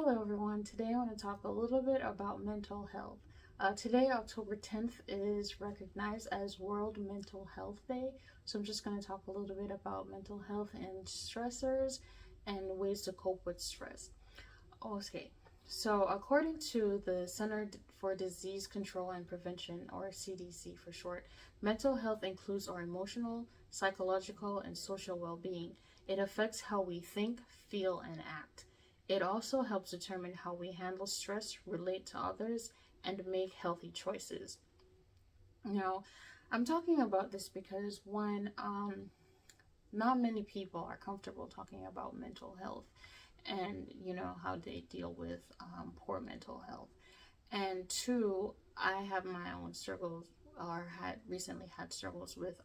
Hello everyone, today I want to talk a little bit about mental health. Today, October 10th, is recognized as World Mental Health Day. So I'm just going to talk a little bit about mental health and stressors and ways to cope with stress. Okay, so according to the Center for Disease Control and Prevention, or CDC for short, mental health includes our emotional, psychological, and social well-being. It affects how we think, feel, and act. It also helps determine how we handle stress, relate to others, and make healthy choices. Now, I'm talking about this because not many people are comfortable talking about mental health and how they deal with poor mental health. And two, I have my own struggles, or had recently had struggles with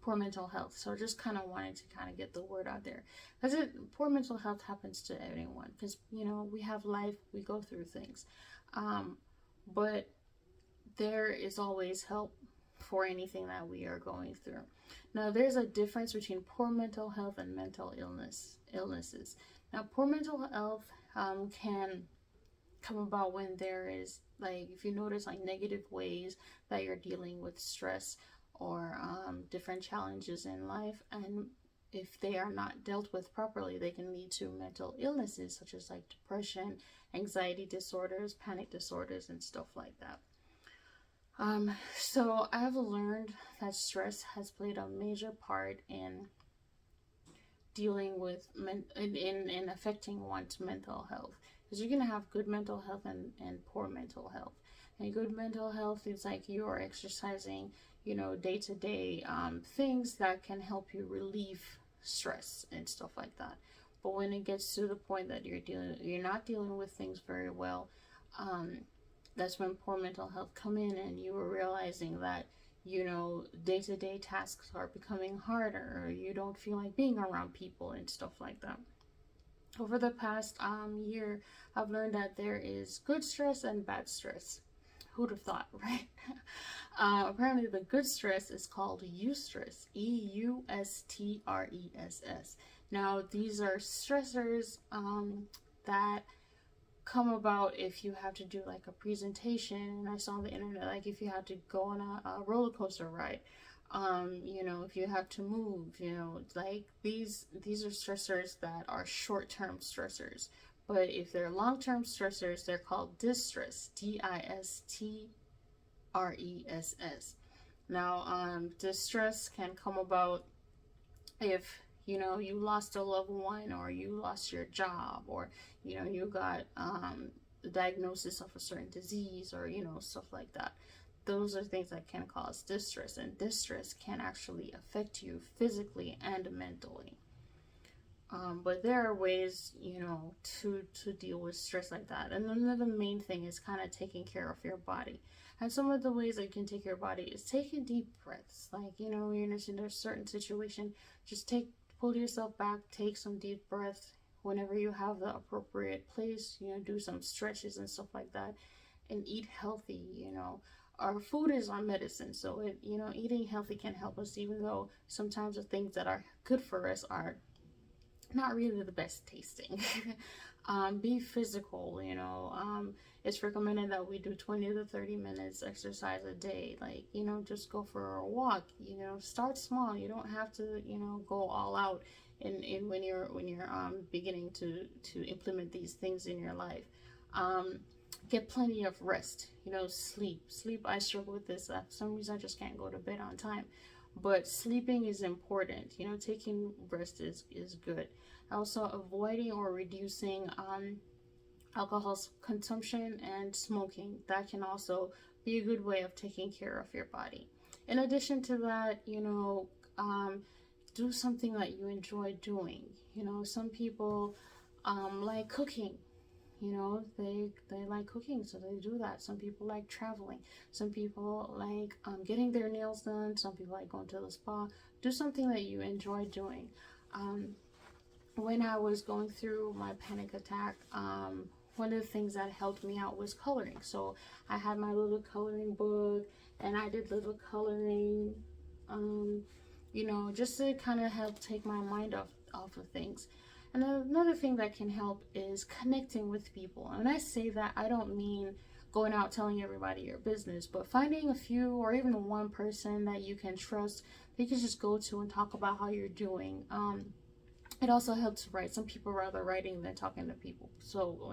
poor mental health. So just kind of wanted to kind of get the word out there, because poor mental health happens to everyone, because we have life, we go through things, but there is always help for anything that we are going through. Now, there's a difference between poor mental health and mental illnesses. Now, poor mental health can come about when there is, like, if you notice like negative ways that you're dealing with stress or different challenges in life, and if they are not dealt with properly, they can lead to mental illnesses such as like depression, anxiety disorders, panic disorders, and stuff like that. So I've learned that stress has played a major part in dealing with in affecting one's mental health, because you're gonna have good mental health and poor mental health. And good mental health is like you are exercising, day-to-day things that can help you relieve stress and stuff like that. But when it gets to the point that you're not dealing with things very well, that's when poor mental health come in, and you are realizing that day-to-day tasks are becoming harder, or you don't feel like being around people and stuff like that. Over the past year, I've learned that there is good stress and bad stress. Who'd have thought, right? Apparently the good stress is called eustress, eustress. Now, these are stressors that come about if you have to do like a presentation. And I saw on the internet, like if you have to go on a roller coaster ride, if you have to move, like these are stressors that are short-term stressors. But if they're long-term stressors, they're called distress, distress. Now, distress can come about if you lost a loved one, or you lost your job, or you got the diagnosis of a certain disease, or stuff like that. Those are things that can cause distress, and distress can actually affect you physically and mentally. But there are ways, to deal with stress like that. And another main thing is kind of taking care of your body. And some of the ways that you can take care of your body is taking deep breaths. Like, you're in a certain situation, just pull yourself back, take some deep breaths. Whenever you have the appropriate place, do some stretches and stuff like that, and eat healthy. Our food is our medicine, so eating healthy can help us, even though sometimes the things that are good for us are not really the best tasting. Be physical. It's recommended that we do 20 to 30 minutes exercise a day. Like, just go for a walk. Start small. You don't have to go all out in when you're beginning to implement these things in your life. Get plenty of rest. Sleep. I struggle with this. For some reason I just can't go to bed on time. But sleeping is important. Taking rest is good. Also, avoiding or reducing alcohol consumption and smoking. That can also be a good way of taking care of your body. In addition to that, do something that you enjoy doing. Some people like cooking. They like cooking, so they do that. Some people like traveling. Some people like getting their nails done. Some people like going to the spa. Do something that you enjoy doing. When I was going through my panic attack, one of the things that helped me out was coloring. So I had my little coloring book, and I did little coloring, just to kind of help take my mind off of things. And another thing that can help is connecting with people. And when I say that, I don't mean going out telling everybody your business, but finding a few or even one person that you can trust that you can just go to and talk about how you're doing. It also helps to write. Some people rather writing than talking to people. So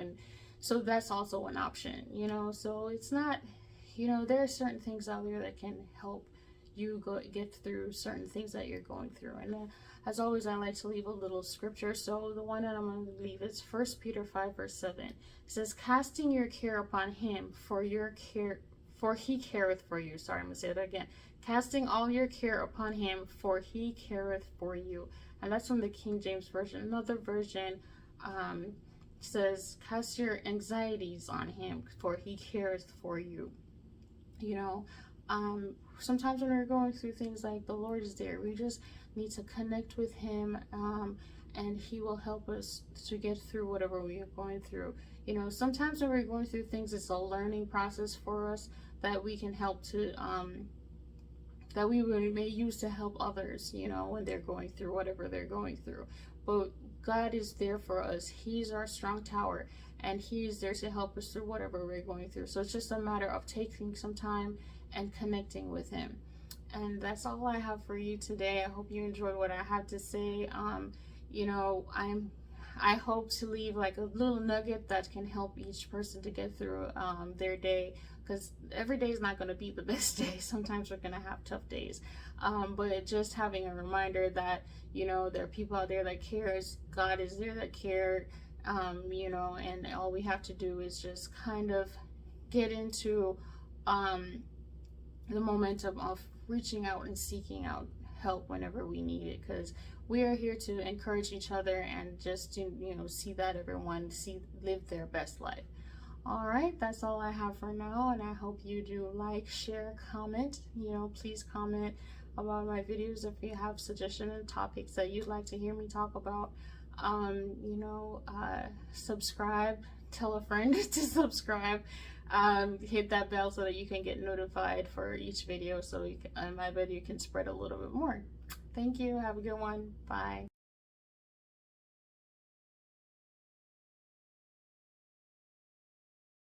that's also an option, So it's not, there are certain things out there that can help you get through certain things that you're going through. And as always, I like to leave a little scripture. So the one that I'm going to leave is 1 Peter 5 verse 7. It says, casting your care upon him, for he careth for you. Sorry, I'm going to say that again. Casting all your care upon him, for he careth for you. And that's from the King James Version. Another version says, cast your anxieties on him, for he careth for you. Sometimes when we're going through things, like, the Lord is there. We just need to connect with him, and he will help us to get through whatever we are going through. Sometimes when we're going through things, it's a learning process for us that we can help to that we may use to help others, when they're going through whatever they're going through. But God is there for us. He's our strong tower, and he's there to help us through whatever we're going through. So it's just a matter of taking some time and connecting with him. And that's all I have for you today. I hope you enjoyed what I had to say. I hope to leave like a little nugget that can help each person to get through their day, because every day is not going to be the best day. Sometimes we're going to have tough days, but just having a reminder that there are people out there that cares. God is there that care, and all we have to do is just kind of get into the momentum of reaching out and seeking out help whenever we need it, because we are here to encourage each other and just to see that everyone live their best life. All right, that's all I have for now, and I hope you do like, share, comment. Please comment about my videos if you have suggestions and topics that you'd like to hear me talk about. Subscribe, tell a friend to subscribe. Hit that bell so that you can get notified for each video, so my video can spread a little bit more. Thank you. Have a good one. Bye.